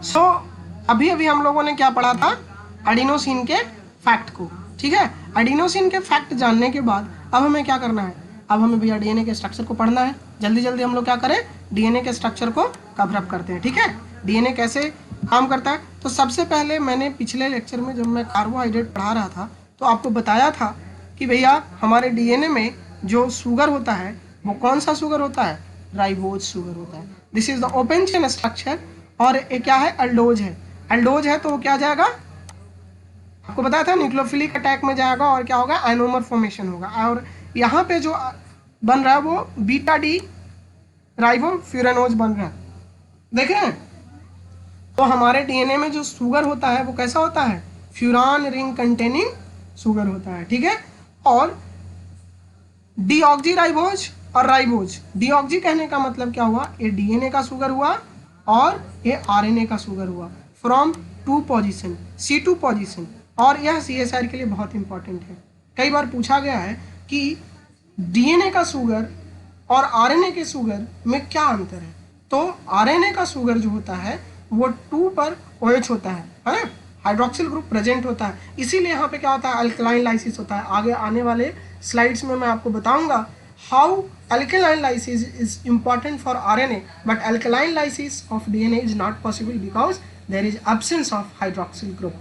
सो अभी अभी हम लोगों ने क्या पढ़ा था, एडिनोसिन के फैक्ट को, ठीक है। एडिनोसिन के फैक्ट जानने के बाद अब हमें क्या करना है, अब हमें भैया डीएनए के स्ट्रक्चर को पढ़ना है। जल्दी जल्दी हम लोग क्या करें, डीएनए के स्ट्रक्चर को कवर अप करते हैं, ठीक है। डीएनए कैसे काम करता है, तो सबसे पहले मैंने पिछले लेक्चर में जब मैं कार्बोहाइड्रेट पढ़ा रहा था तो आपको बताया था कि भैया हमारे डीएनए में जो शुगर होता है वो कौन सा शुगर होता है, राइबोज शुगर होता है। This is the open chain structure. और एक क्या है, अल्डोज है। अल्डोज है तो वो क्या जाएगा, आपको बताया था न्यूक्लियोफिलिक अटैक में जाएगा और क्या होगा, आइनोमर फॉर्मेशन होगा। और यहाँ पे जो बन रहा है वो बीटा डी राइबोफ्यूरेनोज बन रहा है, देख रहे हैं। तो हमारे डीएनए में जो शुगर होता है वो कैसा होता है, फ्यूरान रिंग कंटेनिंग शुगर होता है, ठीक है। और डीऑक्सी राइबोज और राइबोज, डीऑक्सी कहने का मतलब क्या हुआ, ये डीएनए का शुगर हुआ और ये आरएनए का शुगर हुआ from to position, C2 position. और यह सीएसआर के लिए बहुत इंपॉर्टेंट है। कई बार पूछा गया है कि डीएनए का शुगर और आरएनए के शुगर में क्या अंतर है, तो आरएनए का शुगर जो होता है वो 2 पर OH होता है ना, हाइड्रोक्सिल ग्रुप प्रेजेंट होता है, इसीलिए यहाँ पे क्या होता है, अल्कलाइन लाइसिस होता है। आगे आने वाले स्लाइड्स में मैं आपको बताऊंगा how alkaline lysis is important for RNA, but alkaline lysis of DNA is not possible because there is absence of hydroxyl group,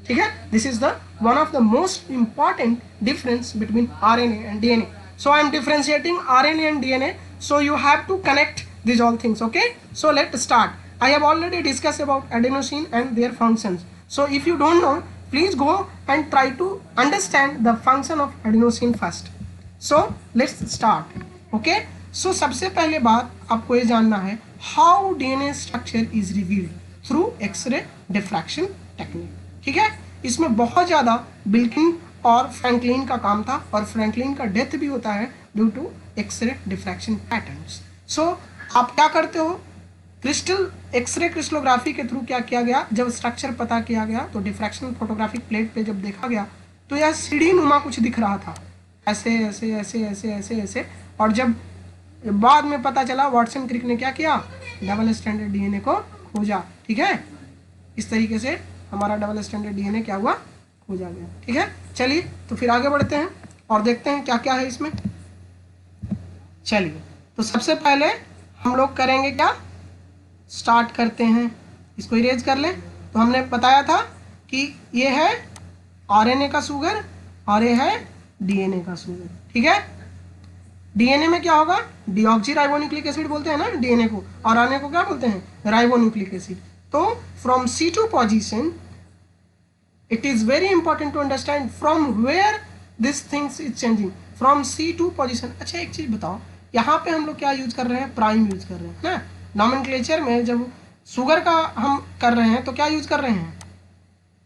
ठीक है। This is the one of the most important difference between RNA and DNA. So I am differentiating RNA and DNA, so you have to connect these all things, okay. So let's start. I have already discussed about adenosine and their functions. So if you don't know, please go and try to understand the function of adenosine first. So let's start, okay. So सबसे पहले बात आपको ये जानना है, how DNA structure is revealed through X-ray diffraction technique, ठीक है। इसमें बहुत ज़्यादा बिल्किन और फ्रैंकलिन का काम था, और फ्रैंकलिन का डेथ भी होता है due to X-ray diffraction patterns. So आप क्या करते हो, क्रिस्टल एक्सरे क्रिस्टलोग्राफी के थ्रू क्या किया गया, जब स्ट्रक्चर पता किया गया तो डिफ्रैक्शन फोटोग्राफिक प्लेट पे जब देखा गया तो यह सीढ़ी नुमा कुछ दिख रहा था, ऐसे ऐसे ऐसे ऐसे ऐसे ऐसे। और जब बाद में पता चला, वाटसन क्रिक ने क्या किया, डबल स्टैंडर्ड डीएनए को खोजा, ठीक है। इस तरीके से हमारा डबल स्टैंडर्ड डीएनए क्या हुआ, खोजा गया, ठीक है। चलिए तो फिर आगे बढ़ते हैं और देखते हैं क्या क्या है इसमें। चलिए तो सबसे पहले हम लोग करेंगे क्या, स्टार्ट करते हैं, इसको इरेज कर लें। तो हमने बताया था कि ये है आरएनए का शुगर और ये है डीएनए का शुगर, ठीक है। डीएनए में क्या होगा, डीऑक्सी राइबोन्यूक्लिक एसिड बोलते हैं ना डीएनए को, और आरएनए को क्या बोलते हैं, राइबोन्यूक्लिक एसिड। तो from C2 position it is very important to understand from where this things is changing from C2 position। अच्छा एक चीज बताओ, यहाँ पे हम लोग क्या यूज कर रहे हैं, प्राइम यूज कर रहे हैं ना। नॉमेनक्लेचर में जब शुगर का हम कर रहे हैं तो क्या यूज कर रहे हैं,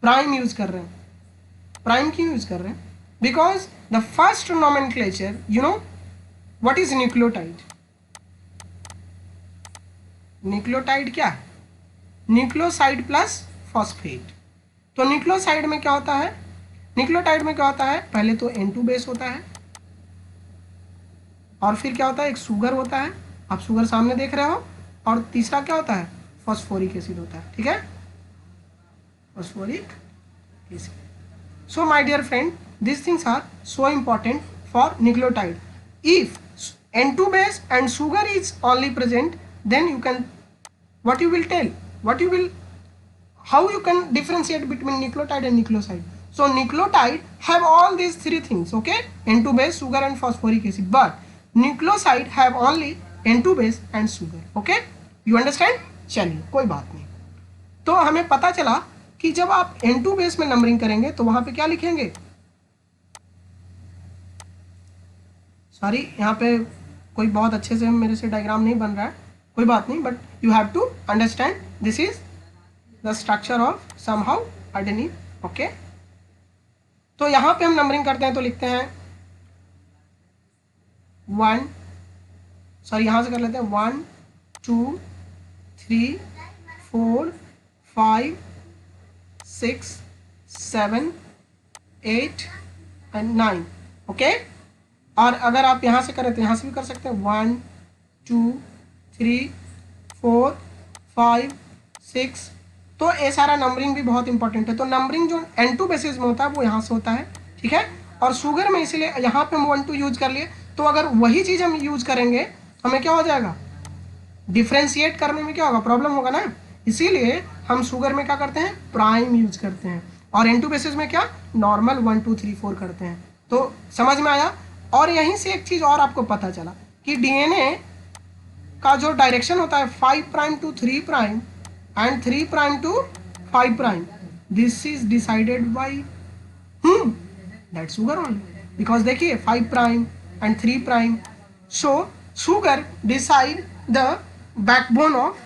प्राइम यूज कर रहे हैं। प्राइम क्यों यूज कर रहे हैं, because the first nomenclature, you know what is nucleotide. Nucleotide क्या है, न्यूक्लियोसाइड प्लस फॉस्फेट। तो न्यूक्लियोसाइड में क्या होता है, न्यूक्लियोटाइड में क्या होता है, पहले तो N2 बेस होता है और फिर क्या होता है, एक शुगर होता है, आप शुगर सामने देख रहे हो, और तीसरा क्या होता है, फॉस्फोरिक एसिड होता है, ठीक है, phosphoric acid. So my dear friend, this things are so important for nucleotide. If N2 base and sugar is only present, then you can, what you will tell, what you will, how you can differentiate between nucleotide and nucleoside. So nucleotide have all these three things, okay, N2 base, sugar and phosphoric acid, but nucleoside have only N2 base and sugar, okay, you understand। चलिए कोई बात नहीं। तो हमें पता चला कि जब आप N2 बेस में नंबरिंग करेंगे तो वहां पे क्या लिखेंगे, सॉरी यहाँ पे कोई बहुत अच्छे से मेरे से डायग्राम नहीं बन रहा है, कोई बात नहीं, but you have to understand this is the structure of somehow adenine, okay. तो यहाँ पे हम नंबरिंग करते हैं तो लिखते हैं 1, सॉरी यहाँ से कर लेते हैं 1 2 3 4 5 6 7 8 एंड 9, ओके। और अगर आप यहाँ से करें तो यहाँ से भी कर सकते हैं 1 2 3 4 5 6 तो ये सारा नंबरिंग भी बहुत इंपॉर्टेंट है। तो नंबरिंग जो N2 बेसिस में होता है वो यहाँ से होता है, ठीक है। और शुगर में इसलिए यहाँ पे हम 1 2 यूज कर लिए, तो अगर वही चीज़ हम यूज करेंगे हमें क्या हो जाएगा, डिफ्रेंशिएट करने में क्या होगा, प्रॉब्लम होगा ना। इसीलिए हम शुगर में क्या करते हैं, प्राइम यूज करते हैं, और N2 बेसिस में क्या, नॉर्मल 1 2 3 4 करते हैं। तो समझ में आया। और यहीं से एक चीज़ और आपको पता चला कि DNA का जो डायरेक्शन होता है 5 prime to 3 prime and 3 prime to 5 prime, this is decided by that sugar only, because देखिए 5 prime and 3 prime, so sugar decide the backbone of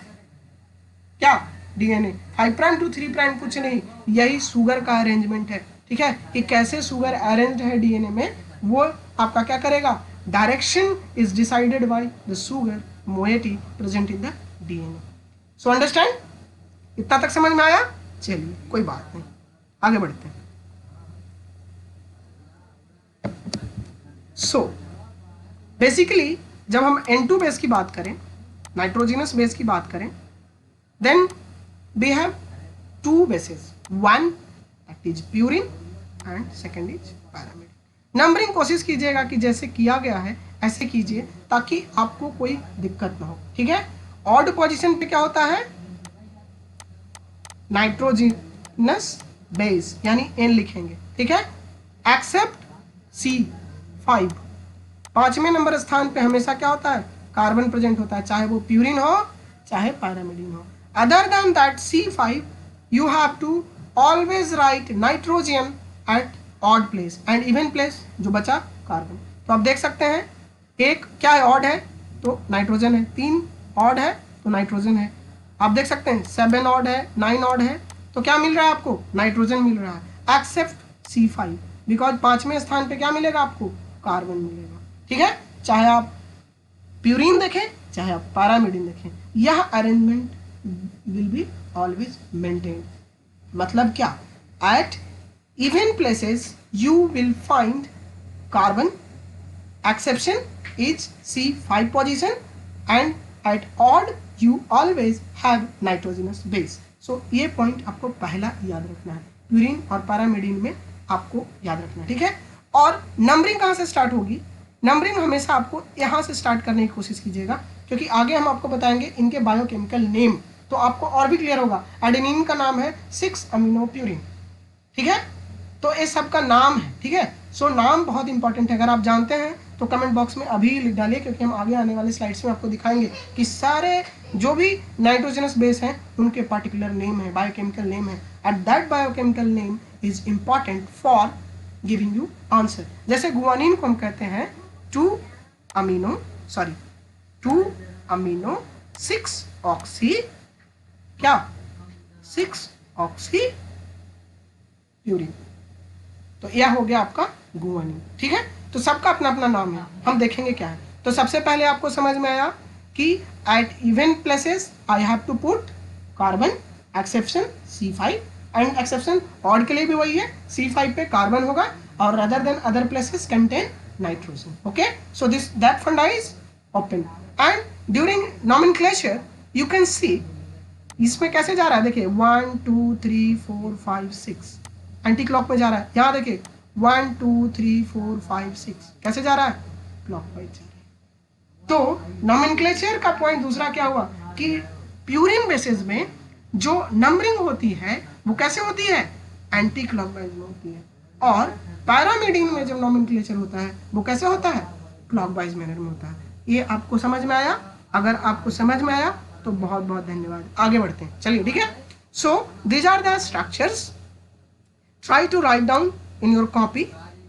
क्या, DNA। 5 प्राइम टू 3 प्राइम कुछ नहीं, यही शुगर का अरेंजमेंट है, ठीक है। कि कैसे शुगर अरेंज्ड है DNA में, वो आपका क्या करेगा, direction is decided by the sugar moiety present in the DNA। So understand, इतना तक समझ में आया। चलिए कोई बात नहीं, आगे बढ़ते हैं। सो बेसिकली जब हम N2 बेस की बात करें, नाइट्रोजिनस बेस की बात करें, then we have 2 bases, one that is purine and second is pyrimidine. Numbering कोशिश कीजिएगा कि जैसे किया गया है ऐसे कीजिए ताकि आपको कोई दिक्कत ना हो, ठीक है। ऑड पोजीशन पे क्या होता है, नाइट्रोजिनस बेस यानी N लिखेंगे, ठीक है। एक्सेप्ट C5, 5वें नंबर स्थान पे हमेशा क्या होता है, कार्बन प्रेजेंट होता है, चाहे वो प्यूरिन हो चाहे पैरामिडिन हो। Other than that C5 you have to always write nitrogen at odd place and even place, जो बचा कार्बन। तो आप देख सकते हैं एक क्या है, ऑड है तो नाइट्रोजन है, 3 ऑड है तो नाइट्रोजन है। आप देख सकते हैं 7 ऑड है, 9 ऑड है, तो क्या मिल रहा है आपको, नाइट्रोजन मिल रहा है। एक्सेप्ट C5 बिकॉज 5वें स्थान पे क्या मिलेगा आपको, कार्बन मिलेगा, ठीक है। चाहे आप प्यूरिन देखें चाहे आप पैरामिडिन देखें, यह arrangement will be always maintain. मतलब क्या, at even places you will find carbon, exception is C5 position, and at odd you always have nitrogenous base. So ये पॉइंट आपको पहला याद रखना है, प्यूरिन और पैरामिडिन में आपको याद रखना है, ठीक है। और नंबरिंग कहाँ से स्टार्ट होगी, नंबरिंग हमेशा आपको यहाँ से स्टार्ट करने की कोशिश कीजिएगा, क्योंकि आगे हम आपको बताएंगे इनके बायोकेमिकल नेम, तो आपको और भी क्लियर होगा। एडेनिन का नाम है 6 अमीनो प्यूरिन, ठीक है। तो ये सब का नाम है, ठीक है। सो नाम बहुत इंपॉर्टेंट है, अगर आप जानते हैं तो कमेंट बॉक्स में अभी लिख डालिए, क्योंकि हम आगे आने वाले स्लाइड्स में आपको दिखाएंगे कि सारे जो भी नाइट्रोजनस बेस हैं उनके पार्टिकुलर नेम है, बायोकेमिकल नेम है, and that biochemical name is important for giving you answer. जैसे गुआनिन को हम कहते हैं 2 अमीनो 6 ऑक्सी क्या, 6 ऑक्सी प्यूरिन, तो यह हो गया आपका गुआनिन, ठीक है। तो सबका अपना अपना नाम है, हम देखेंगे क्या है। तो सबसे पहले आपको समझ में आया कि at even places I have to put carbon, exception C5, and exception odd के लिए भी वही है, C5 पे कार्बन होगा, और other than other places contain nitrogen, okay. So this that funda is open, and during nomenclature you can see इसमें कैसे जा रहा है, देखिए 1 2 3 4 5 6 एंटी क्लॉक में जा रहा है। यहाँ देखिए 1 2 3 4 5 6 कैसे जा रहा है, क्लॉकवाइज जा रहा है। तो नॉमेनक्लेचर का पॉइंट दूसरा क्या हुआ कि प्यूरिन बेसिस में जो नंबरिंग होती है वो कैसे होती है, एंटी क्लॉकवाइज में होती है, और पैरामिडिन में जब नॉमेनक्लेचर होता है वो कैसे होता है, क्लॉकवाइज मैनर में होता है। ये आपको समझ में आया, अगर आपको समझ में आया तो बहुत बहुत धन्यवाद। आगे बढ़ते हैं, चलिए, ठीक है। So these are the structures, try to write down in your copy,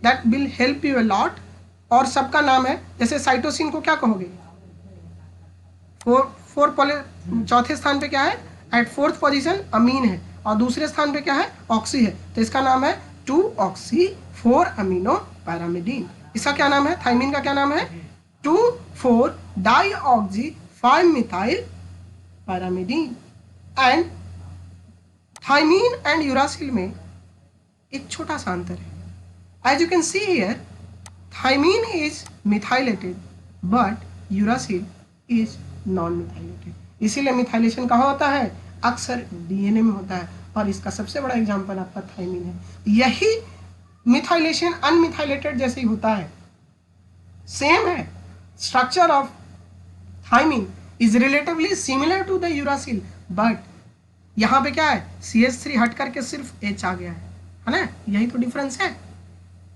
that will help you a lot. और सबका नाम है, जैसे साइटोसिन को क्या कहोगे, चौथे स्थान पे क्या है, एट 4th पोजीशन अमीन है, और दूसरे स्थान पे क्या है, ऑक्सी है, तो इसका नाम है 2 ऑक्सी 4 अमीनो पैरामिडीन। इसका क्या नाम है, थाइमिन का क्या नाम है, 2 4 dioxy 5 methyl pyrimidine. And thymine and uracil में एक छोटा सा अंतर है, as you can see here thymine is methylated but uracil is non methylated. इसीलिए मिथाइलेशन कहाँ होता है, अक्सर डीएनए में होता है, और इसका सबसे बड़ा एग्जाम्पल आपका थायमिन है। यही मिथाइलेशन अनमिथाइलेटेड जैसे ही होता है, सेम है। Structure of thymine is relatively similar to the uracil, but यहाँ पे क्या है, CH3 हट करके सिर्फ H आ गया है ना, यही तो डिफरेंस है।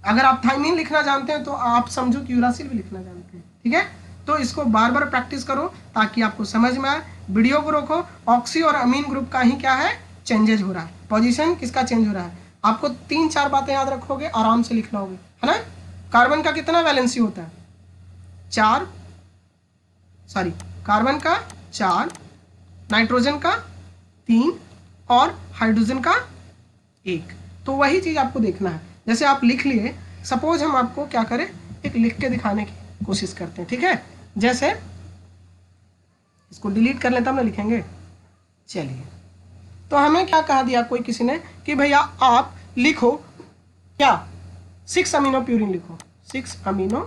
अगर आप थायमिन लिखना जानते हैं तो आप समझो कि यूरासिल भी लिखना जानते हैं, ठीक है। तो इसको बार बार प्रैक्टिस करो ताकि आपको समझ में आए। वीडियो को रोको, ऑक्सी और अमीन ग्रुप का ही क्या है, चेंजेज हो रहा है, पोजीशन किसका चेंज हो रहा है। आपको 3-4 बातें याद रखोगे, आराम से लिख लोगे, है ना। कार्बन का कितना वैलेंसी होता है, 4, सॉरी कार्बन का 4, नाइट्रोजन का 3 और हाइड्रोजन का 1। तो वही चीज़ आपको देखना है। जैसे आप लिख लिए, सपोज हम आपको क्या करें, एक लिख के दिखाने की कोशिश करते हैं, ठीक है। जैसे इसको डिलीट कर लेते, हम ना लिखेंगे। चलिए, तो हमें क्या कहा दिया कोई किसी ने कि भैया आप लिखो क्या, 6 अमीनो प्यूरिन लिखो, 6 अमीनो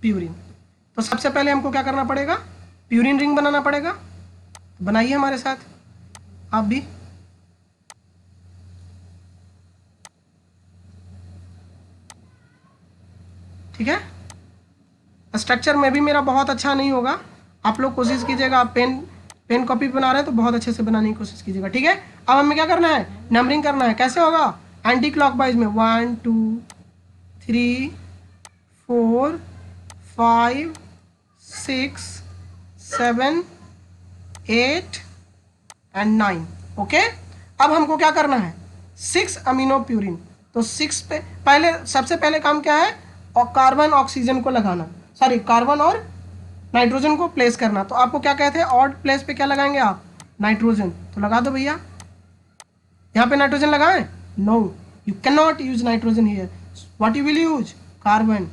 प्यूरिन। तो सबसे पहले हमको क्या करना पड़ेगा, प्यूरिन रिंग बनाना पड़ेगा। बनाइए हमारे साथ, आप भी। ठीक है, स्ट्रक्चर में भी मेरा बहुत अच्छा नहीं होगा, आप लोग कोशिश कीजिएगा। आप पेन कॉपी बना रहे हैं तो बहुत अच्छे से बनाने की कोशिश कीजिएगा, ठीक है। अब हमें क्या करना है, नंबरिंग करना है। कैसे होगा, एंटी क्लॉकवाइज में 1 2 3 4 5 6 7 8 एंड 9। ओके, अब हमको क्या करना है, 6 अमीनो प्यूरिन। तो 6 पे पहले, सबसे पहले काम क्या है, और कार्बन ऑक्सीजन को लगाना, सॉरी कार्बन और नाइट्रोजन को प्लेस करना। तो आपको क्या कहते हैं, ऑड प्लेस पे क्या लगाएंगे आप, नाइट्रोजन। तो लगा दो भैया, यहाँ पे नाइट्रोजन लगाएं, no you can not use nitrogen here, what you will use, carbon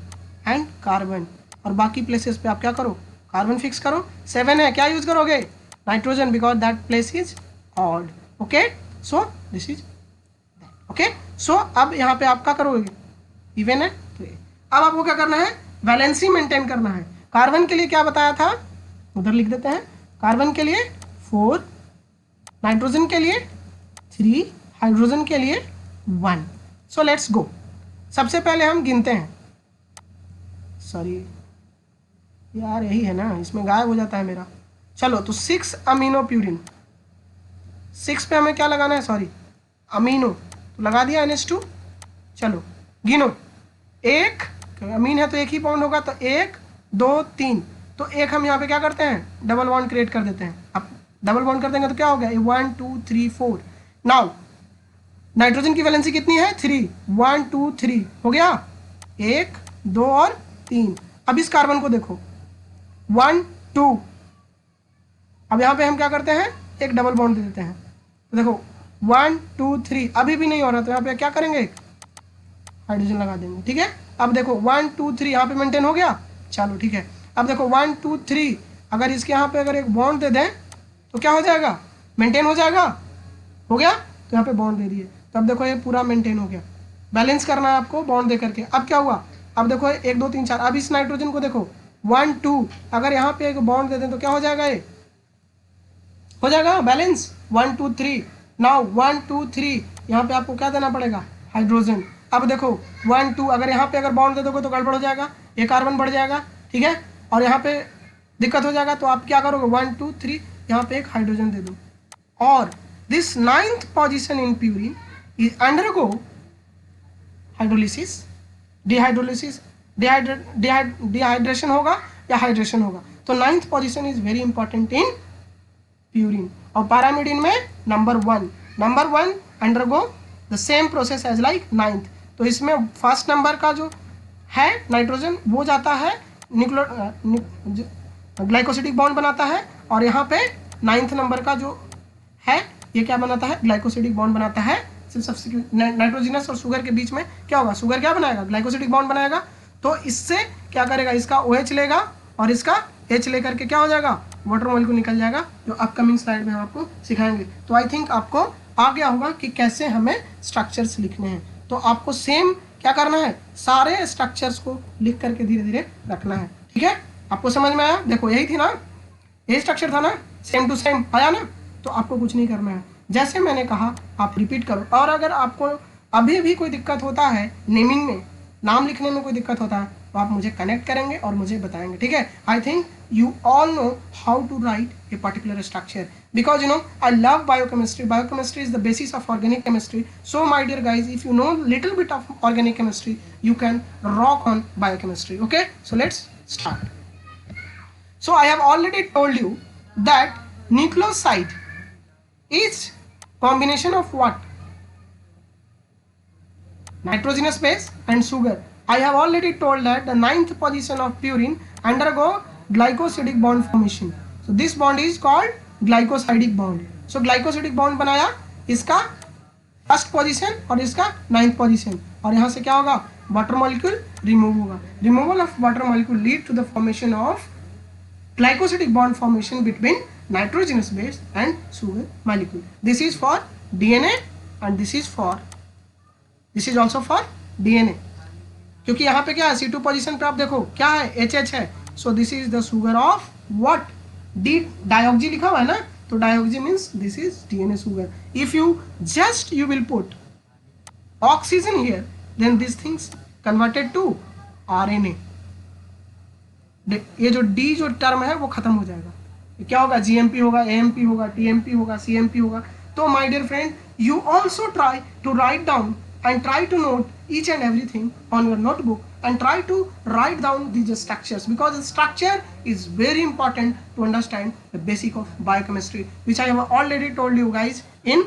and carbon. और बाकी प्लेसेस पे आप क्या करो, कार्बन फिक्स करो। 7 है, क्या यूज करोगे, nitrogen, because that place is odd. Okay, so this is, okay. So अब यहाँ पे आप क्या करोगे, इवन है तो अब आपको क्या करना है, वैलेंसी मेंटेन करना है। कार्बन के लिए क्या बताया था, उधर लिख देते हैं। कार्बन के लिए 4, नाइट्रोजन के लिए 3, हाइड्रोजन के लिए 1। सो लेट्स गो। सबसे पहले हम गिनते हैं, सॉरी यार यही है ना, इसमें गायब हो जाता है मेरा। चलो, तो 6 अमीनो प्यूरिन, 6 पे हमें क्या लगाना है, सॉरी अमीनो, तो लगा दिया NH2। चलो गिनो, 1 अमीन है तो एक ही बॉन्ड होगा, तो 1 2 3। तो एक हम यहाँ पे क्या करते हैं, डबल बॉन्ड क्रिएट कर देते हैं। अब डबल बॉन्ड कर देंगे तो क्या हो गया, 1 2 3 4। नाउ नाइट्रोजन की वैलेंसी कितनी है, 3, 1 2 3 हो गया, 1 2 और 3। अब इस कार्बन को देखो, 1 2। अब यहाँ पे हम क्या करते हैं, एक डबल बॉन्ड दे देते हैं। तो देखो 1 2 3, अभी भी नहीं हो रहा, तो यहाँ पे क्या करेंगे, एक हाइड्रोजन लगा देंगे, ठीक है। अब देखो 1 2 3 यहाँ पे मेंटेन हो गया, चलो ठीक है। अब देखो 1 2 3, अगर इसके यहाँ पे अगर एक बॉन्ड दे दें तो क्या हो जाएगा, मेंटेन हो जाएगा, हो गया। तो यहाँ पे बॉन्ड दे दिए, तो अब देखो ये पूरा मेंटेन हो गया। बैलेंस करना है आपको बॉन्ड दे करके। अब क्या हुआ, अब देखो 1 2 3 4। अब इस नाइट्रोजन को देखो 1 2, अगर यहाँ पे एक बॉन्ड दे दें तो क्या हो जाएगा, ये हो जाएगा बैलेंस 1 2 3। नाउ 1 2 3, यहाँ पे आपको क्या देना पड़ेगा, हाइड्रोजन। अब देखो 1 2, अगर यहाँ पे अगर बॉन्ड दे दोगे तो गड़बड़ हो जाएगा, ये कार्बन बढ़ जाएगा, ठीक है, और यहाँ पे दिक्कत हो जाएगा। तो आप क्या करोगे, 1 2 3, यहाँ पे एक हाइड्रोजन दे दो। और this 9th position in purine is undergo hydrolysis, dehydrolysis, dehydration होगा या हाइड्रेशन होगा। तो 9th position is very important in purine. और पैरामिडिन में number 1 undergo the same process as like 9th। तो इसमें फर्स्ट नंबर का जो है नाइट्रोजन वो जाता है ग्लाइकोसिडिक बॉन्ड बनाता है, और यहाँ पे 9th नंबर का जो है ये क्या बनाता है, ग्लाइकोसिडिक बॉन्ड बनाता है। सिर्फ नाइट्रोजिनस और शुगर के बीच में क्या होगा, शुगर क्या बनाएगा, ग्लाइकोसिडिक बॉन्ड बनाएगा। तो इससे क्या करेगा, इसका OH लेगा और इसका H लेकर के क्या हो जाएगा, वाटर मॉलिक्यूल निकल जाएगा, जो अपकमिंग स्लाइड में हम आपको सिखाएंगे। तो आई थिंक आपको आ गया होगा कि कैसे हमें स्ट्रक्चर्स लिखने हैं। तो आपको सेम क्या करना है, सारे स्ट्रक्चर्स को लिख करके धीरे धीरे रखना है, ठीक है। आपको समझ में आया, देखो यही थी ना, यही स्ट्रक्चर था ना, सेम टू सेम आया ना। तो आपको कुछ नहीं करना है, जैसे मैंने कहा आप रिपीट करो। और अगर आपको अभी भी कोई दिक्कत होता है नेमिंग में, नाम लिखने में कोई दिक्कत होता है, तो आप मुझे कनेक्ट करेंगे और मुझे बताएंगे, ठीक है। I think you all know how to write a particular structure, because I love biochemistry. Biochemistry is the basis of organic chemistry. So my dear guys, if you know little bit of organic chemistry, you can rock on biochemistry. Okay, so let's start. So I have already told you that nucleoside is combination of what? Nitrogenous base and sugar. I have already told that the 9th position of purine undergo glycosidic bond formation. So this bond is called glycosidic bond. So glycosidic bond बनाया, इसका first position और इसका 9th position, और यहाँ से क्या होगा, water molecule remove होगा. Removal of water molecule lead to the formation of glycosidic bond formation between nitrogenous base and sugar molecule. This is for DNA and this is also for DNA. क्योंकि यहाँ पे क्या है, C2 position पे आप देखो क्या है, HH है. So this is the sugar of what, D deoxy लिखा हुआ है ना, तो deoxy means this is DNA sugar. If you just you will put oxygen here, then these things converted to RNA. ये जो डी जो term है वो खत्म हो जाएगा, क्या होगा, GMP होगा, AMP होगा, TMP होगा, CMP होगा. तो my dear friend, you also try to write down and try to note each and everything on your notebook and try to write down these structures, because the structure is very important to understand the basic of biochemistry, which I have already told you guys in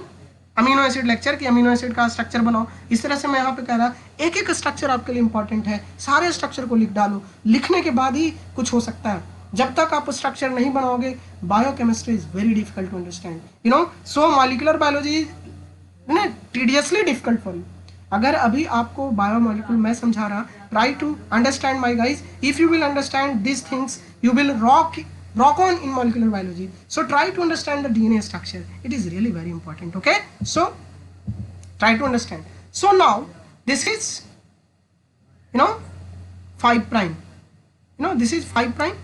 amino acid lecture कि amino acid का structure बनाओ. इस तरह से मैं यहाँ पे कह रहा, एक एक स्ट्रक्चर आपके लिए इंपॉर्टेंट है, सारे स्ट्रक्चर को लिख डालो, लिखने के बाद ही कुछ हो सकता है. जब तक आप स्ट्रक्चर नहीं बनाओगे, biochemistry is very difficult to understand. So molecular biology is tediously difficult for you. अगर अभी आपको बायोमोलिक्यूल मैं समझा रहा, try to understand my guys. If you will understand this things, you will rock on in molecular biology. So try to understand the DNA structure. It is really very important. Okay, so try to understand. So now this is 5 prime. This is 5 prime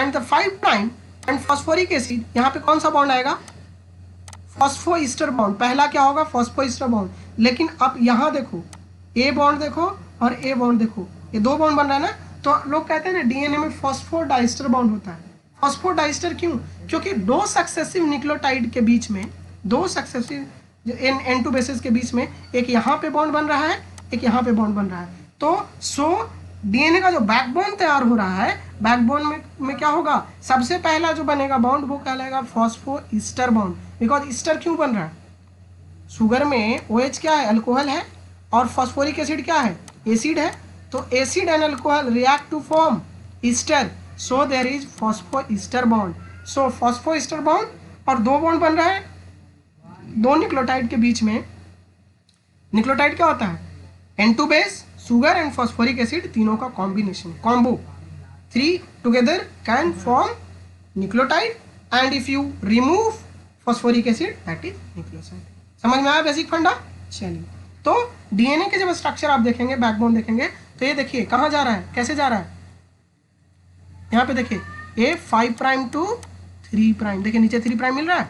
and the 5 prime and phosphoric acid. यहाँ पे कौन सा bond आएगा, फॉस्फोइस्टर bond. पहला क्या होगा, फॉस्फोइस्टर bond. लेकिन अब यहाँ देखो, ए बॉन्ड देखो और ए बॉन्ड देखो, ये दो बॉन्ड बन रहा है ना. तो लोग कहते हैं ना डीएनए में फॉस्फोडाइस्टर बॉन्ड होता है. फॉस्फोडाइस्टर क्यों, क्योंकि दो सक्सेसिव न्यूक्लियोटाइड के बीच में, दो सक्सेसिव N2 बेसेस के बीच में एक यहाँ पे बॉन्ड बन रहा है, एक यहाँ पे बॉन्ड बन रहा है. तो सो डीएनए का जो बैकबोन तैयार हो रहा है, बैकबोन में क्या होगा, सबसे पहला जो बनेगा बॉन्ड वो कहलाएगा फॉस्फोइस्टर बॉन्ड. बिकॉज ईस्टर क्यों बन रहा है, शुगर में OH क्या है, अल्कोहल है, और फॉस्फोरिक एसिड क्या है, एसिड है. तो acid and alcohol react to form ester, so there is phosphoester bond. So phosphoester bond, और दो बॉन्ड बन रहा है दो न्यूक्लियोटाइड के बीच में. न्यूक्लियोटाइड क्या होता है, N2 base, sugar and phosphoric acid, तीनों का combination, combo. 3 together can form nucleotide, and if you remove phosphoric acid that is nucleoside. समझ में आया बेसिक फंडा. चलिए, तो डीएनए के जब स्ट्रक्चर आप देखेंगे, बैकबोन देखेंगे, तो ये देखिए कहाँ जा रहा है, कैसे जा रहा है. यहाँ पे देखिए ये 5 प्राइम टू 3 प्राइम, देखिए नीचे 3 प्राइम मिल रहा है,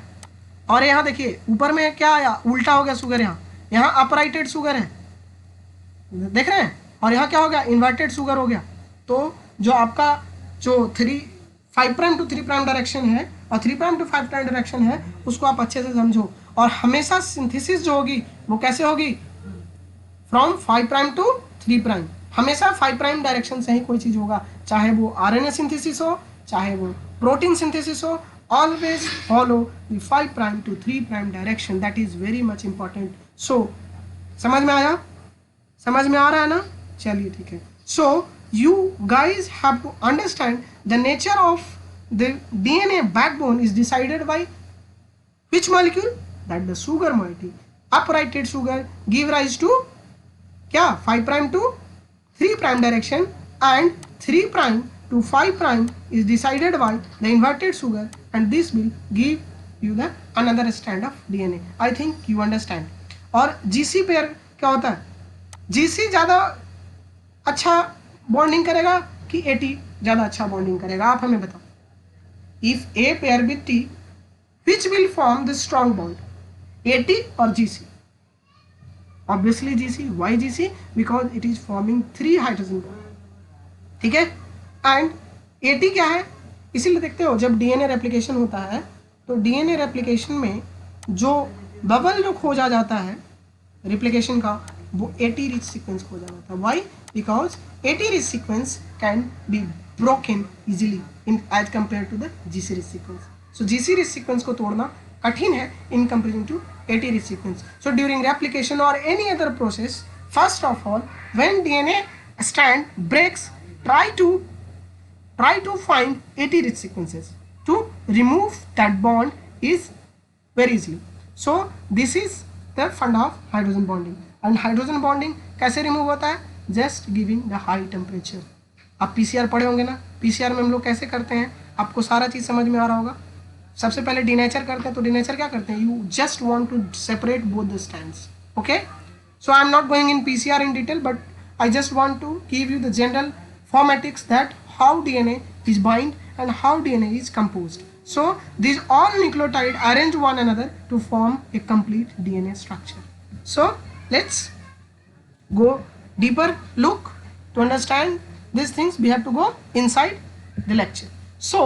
और यहाँ देखिए ऊपर में क्या आया, उल्टा हो गया शुगर. यहाँ अपराइटेड शुगर है, देख रहे हैं, और यहाँ क्या हो गया, इन्वर्टेड शुगर हो गया. तो जो आपका जो 5 प्राइम टू 3 प्राइम डायरेक्शन है और 3 प्राइम टू 5 प्राइम डायरेक्शन है, उसको आप अच्छे से समझो. और हमेशा सिंथेसिस जो होगी वो कैसे होगी, फ्रॉम 5 प्राइम टू 3 प्राइम. हमेशा 5 प्राइम डायरेक्शन से ही कोई चीज़ होगा, चाहे वो आरएनए सिंथेसिस हो, चाहे वो प्रोटीन सिंथेसिस हो. Always follow the 5 prime to 3 prime direction, that is very much important. So समझ में आया, समझ में आ रहा है ना. चलिए ठीक है. सो you guys have to understand the nature of the DNA backbone is decided by which molecule, that the sugar moiety. Uprighted sugar give rise to क्या, 5 prime to 3 prime direction, and 3 prime to 5 prime is decided by the inverted sugar, and this will give you the another strand of DNA. I think you understand. और GC pair क्या होता है, GC ज़्यादा अच्छा bonding करेगा कि AT ज़्यादा अच्छा बॉन्डिंग करेगा, आप हमें बताओ. If A pair with T which will form the strong bond, AT or GC? Obviously GC. Why GC? Because it is forming 3 hydrogen bond, ठीक है। एंड AT क्या है, इसीलिए देखते हो जब DNA रेप्लिकेशन होता है तो DNA रेप्लिकेशन में जो बबल जो खोजा जाता है रेप्लिकेशन का, वो AT रिच सीक्वेंस खोजा जाता है। Why? Because AT rich sequence can be broken easily in as compare to the GC rich sequence. So GC rich sequence को तोड़ना कठिन है in comparison to AT rich sequence. So during replication और any other process, first of all when DNA strand breaks, try to find AT rich sequences to remove that bond is very easily. So this is the fund of hydrogen bonding. And hydrogen bonding कैसे remove होता है? Just giving the high temperature. आप PCR पढ़े होंगे ना, PCR में हम लोग कैसे करते हैं, आपको सारा चीज़ समझ में आ रहा होगा। सबसे पहले डीनेचर करते हैं, तो डीनेचर क्या करते हैं, you just want to separate both the strands, okay. So I am not going in PCR in detail, but I just want to give you the general formatics that how DNA is bind and how DNA is composed. So these all nucleotide arrange one another to form a complete DNA structure. So let's go deeper look to understand these things. We have to go inside the lecture. So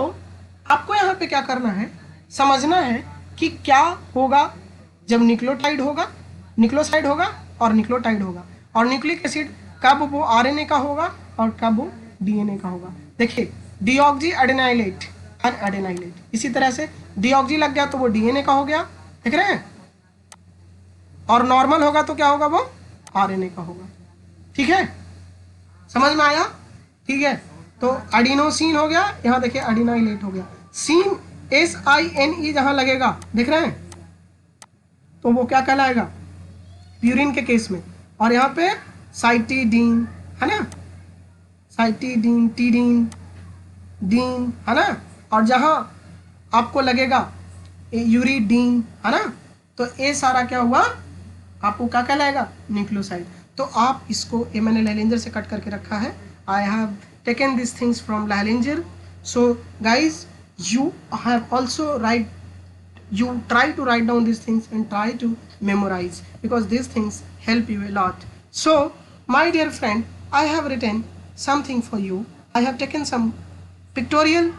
आपको यहाँ पे क्या करना है, समझना है कि क्या होगा जब न्यूक्लियोटाइड होगा, न्यूक्लियोसाइड होगा और न्यूक्लियोटाइड होगा, और न्यूक्लिक एसिड कब वो RNA का होगा और कब वो DNA का होगा। देखिए डीऑक्सी एडेनाइलेट और एडेनाइलेट, इसी तरह से डीऑक्सी लग गया तो वो DNA का हो गया, देख रहे हैं, और नॉर्मल होगा तो क्या होगा, वो RNA का होगा, ठीक है, समझ में आया, ठीक है। तो एडिनोसिन हो गया, यहाँ देखिए एडेनाइलेट हो गया, सीन SINE जहाँ लगेगा, देख रहे हैं, तो वो क्या कहलाएगा, प्यूरिन के केस में, और यहाँ पे साइटिडीन है ना, साइटिडीन, टीडीन, डीन है ना, और जहाँ आपको लगेगा यूरिडीन है ना, तो ये सारा क्या हुआ, आपको क्या कहलाएगा, न्यूक्लियोसाइड। तो आप इसको, ये मैंने लैलेंजर से कट करके रखा है, I have taken this things from Lehninger. So guys you have also you try to write down these things and try to memorize, because these things help you a lot. So my dear friend, I have written something for you. I have taken some pictorial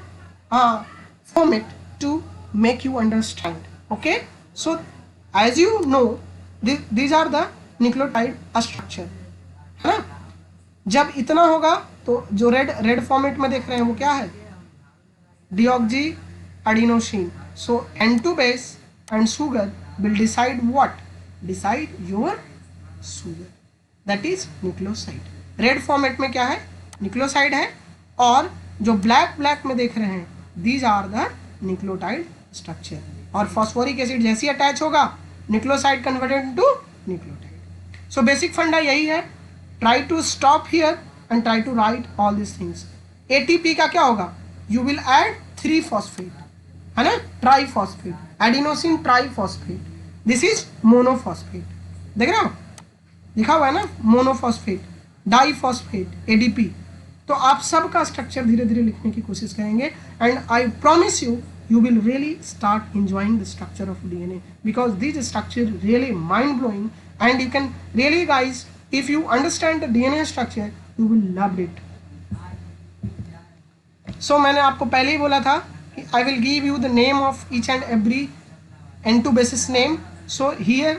format to make you understand, okay. So as you know, these are the nucleotide structure, है ना। जब इतना होगा तो जो red format में देख रहे हैं वो क्या है, deoxy adenosine. So N2 base and sugar will decide what? Decide your sugar. That is nucleoside. Red format में क्या है, न्यूक्लियोसाइड है, और जो ब्लैक में देख रहे हैं, these are the nucleotide structure. और फॉस्फोरिक एसिड जैसे ही अटैच होगा, nucleoside converted into nucleotide. So basic फंडा यही है, try to stop here and try to write all this things. ATP का क्या होगा, you will add 3 phosphate, है ना, triphosphate, adenosine triphosphate, this is monophosphate, देख रहे हो लिखा हुआ है ना, मोनोफॉस्फेट, डाईफॉस्फेट, ADP। तो आप सबका स्ट्रक्चर धीरे धीरे लिखने की कोशिश करेंगे, and I promise you, you will really start enjoying the structure of DNA, because this structure really mind blowing, and you can really guys, if you understand the DNA structure, you will love it. So मैंने आपको पहले ही बोला था कि I will give you the name of each and every N2 bases name. So here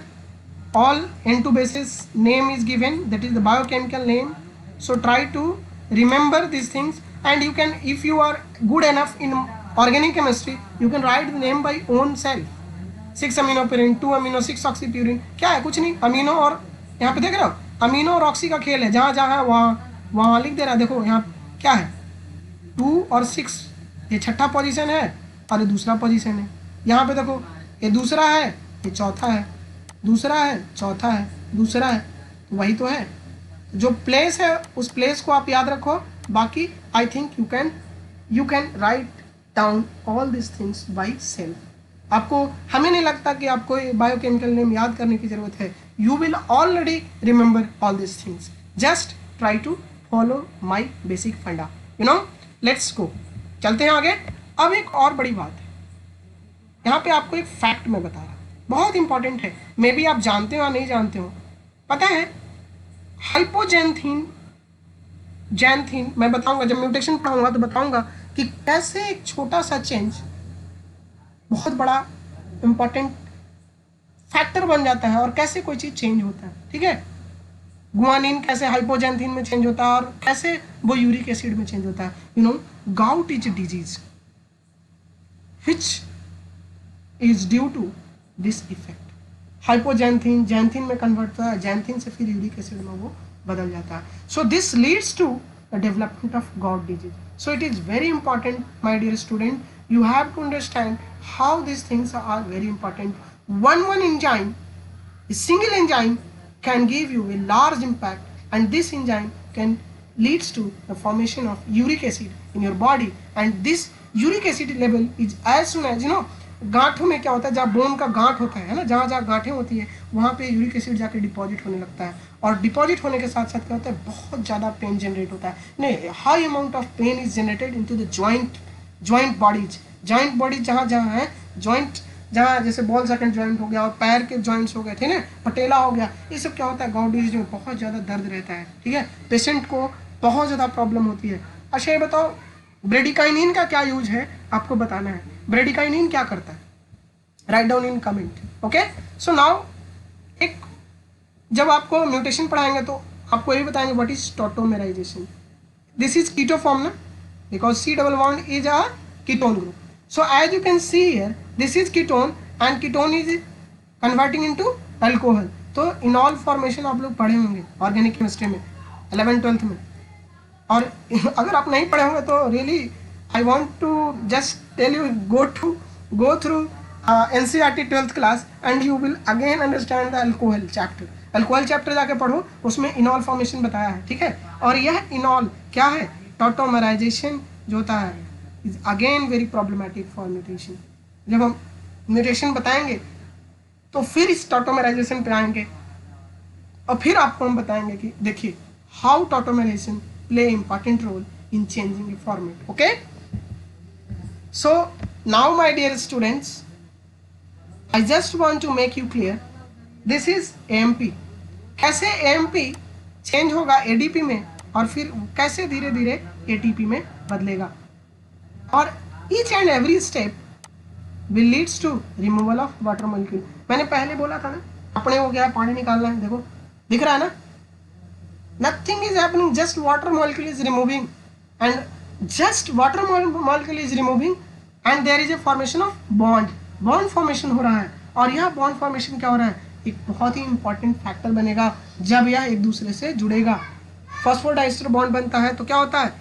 all N2 bases name is given, that is the biochemical name. So try to remember these things, and you can, if you are good enough in organic chemistry, you can write the name by own self. 6 aminopyrin, 2 amino, 6 oxypyrin, क्या है, कुछ नहीं, amino, और यहाँ पे देख रहे हो अमीनो और ऑक्सी का खेल है, जहाँ जहाँ है वहाँ लिख दे रहा है। देखो यहाँ क्या है, 2 और 6, ये छठा पोजीशन है और ये दूसरा पोजीशन है। यहाँ पे देखो ये दूसरा है, ये चौथा है, दूसरा है, चौथा है, दूसरा है, वही तो है। जो प्लेस है उस प्लेस को आप याद रखो, बाकी I think you can write down all this things by self. आपको, हमें नहीं लगता कि आपको बायोकेमिकल नेम याद करने की ज़रूरत है, you will already remember all this things, just try to follow my basic फंडा, यू नो। लेट्स गो, चलते हैं आगे। अब एक और बड़ी बात है, यहाँ पे आपको एक फैक्ट में बता रहा हूँ, बहुत इंपॉर्टेंट है, मे बी आप जानते हो या नहीं जानते हो। पता है हाइपोजेंथीन जैंथीन, मैं बताऊंगा जब म्यूटेशन पढ़ाऊंगा तो बताऊंगा कि कैसे एक छोटा सा चेंज बहुत बड़ा इंपॉर्टेंट फैक्टर बन जाता है और कैसे कोई चीज चेंज होता है। ठीक है, गुआनिन कैसे हाइपोजेंथीन में चेंज होता है और कैसे वो यूरिक एसिड में चेंज होता है। You know, gout is disease which is due to this effect. Hypoxanthine xanthine में कन्वर्ट होता है, जैंथीन से फिर यूरिक एसिड में वो बदल जाता है। So this leads to the development of gout disease. So it is very important my dear student, you have to understand how these things are very important. One enzyme, a single enzyme can give you a large impact, and this enzyme can leads to the formation of uric acid in your body, and this uric acid level is as soon as गांठों में क्या होता है, जहाँ bone का गांठ होता है ना, जहाँ जहाँ गांठें होती है वहाँ पे यूरिक एसिड जाके डिपॉजिट होने लगता है, और डिपॉजिट होने के साथ साथ क्या होता है, बहुत ज़्यादा पेन जनरेट होता है। नहीं, high amount of pain is generated into the joint bodies जहाँ जहाँ है, जॉइंट जहाँ जैसे बॉल सेकंड जॉइंट हो गया और पैर के जॉइंट्स हो गए थे ना, पटेला हो गया, ये सब क्या होता है, गॉट डिजीज में बहुत ज़्यादा दर्द रहता है। ठीक है, पेशेंट को बहुत ज़्यादा प्रॉब्लम होती है। अच्छा ये बताओ, ब्रेडिकाइनिन का क्या यूज है, आपको बताना है। ब्रेडिकाइनिन क्या करता है, write down in comment. Okay, so now एक जब आपको म्यूटेशन पढ़ाएंगे तो आपको ये बताएंगे what is tautomerization. This is keto form ना, because C double bond is a ketone group. So as you can see here, this is ketone and ketone is converting into alcohol. तो इनॉल formation आप लोग पढ़े होंगे organic chemistry में 11th-12th में, और अगर आप नहीं पढ़े होंगे तो really I want to just tell you go through NCERT 12th class and you will again understand the alcohol chapter. Alcohol chapter जाके पढ़ो, उसमें इनॉल फॉर्मेशन बताया है। ठीक है, और यह इनॉल क्या है, टॉटोमराइजेशन जो होता है is again very problematic for mutation. जब हम म्यूटेशन बताएंगे तो फिर इस टॉटोमराइजेशन पे आएंगे और फिर आपको हम बताएंगे कि देखिए how tautomerization play important role in changing the format. Okay, so now my dear students, I just want to make you clear this is AMP। कैसे AMP चेंज होगा ADP में और फिर कैसे धीरे धीरे ATP में बदलेगा, और each and every step will leads to removal of water molecule. मैंने पहले बोला था ना, अपने हो गया पानी निकालना है, देखो दिख रहा है ना, nothing is happening, just water molecule is removing and just water molecule is removing and there is a formation of bond formation हो रहा है। और यह बॉन्ड फॉर्मेशन क्या हो रहा है, एक बहुत ही इंपॉर्टेंट फैक्टर बनेगा जब यह एक दूसरे से जुड़ेगा। फॉस्फोडाइस्टर बॉन्ड बनता है तो क्या होता है,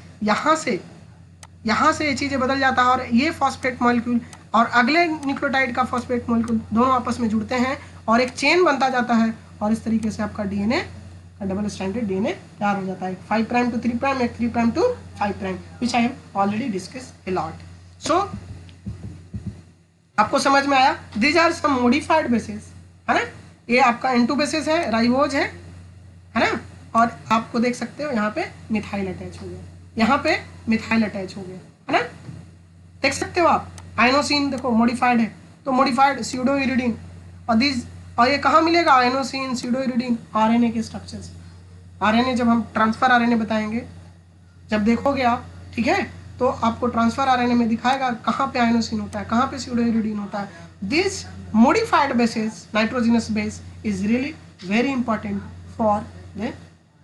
यहाँ से ये चीज़ें बदल जाता है और ये फॉस्फेट मॉलिक्यूल और अगले न्यूक्लियोटाइड का फॉस्फेट मॉलिक्यूल दोनों आपस में जुड़ते हैं और एक चेन बनता जाता है, और इस तरीके से आपका DNA डबल स्ट्रैंडेड DNA तैयार हो जाता है, 5' to 3', एक 3' to 5', which I have already discuss a lot. So आपको समझ में आया, these are some modified bases, है ना, ये आपका N2 बेसिस है, राइबोज है ना, और आपको देख सकते हो यहाँ पे मिथाइल अटैच हो गया, यहाँ पे मिथाइल अटैच हो गया, है ना, देख सकते हो आप। आइनोसिन देखो मॉडिफाइड है, तो मॉडिफाइड स्यूडोइरिडीन, और ये कहाँ मिलेगा, आइनोसिन स्यूडोइरिडीन RNA के स्ट्रक्चर्स। RNA जब हम ट्रांसफर RNA बताएंगे, जब देखोगे आप, ठीक है, तो आपको ट्रांसफर RNA में दिखाएगा कहाँ पे आइनोसिन होता है, कहाँ पे स्यूडोइरिडीन होता है। This modified basis nitrogenous base is really very important for the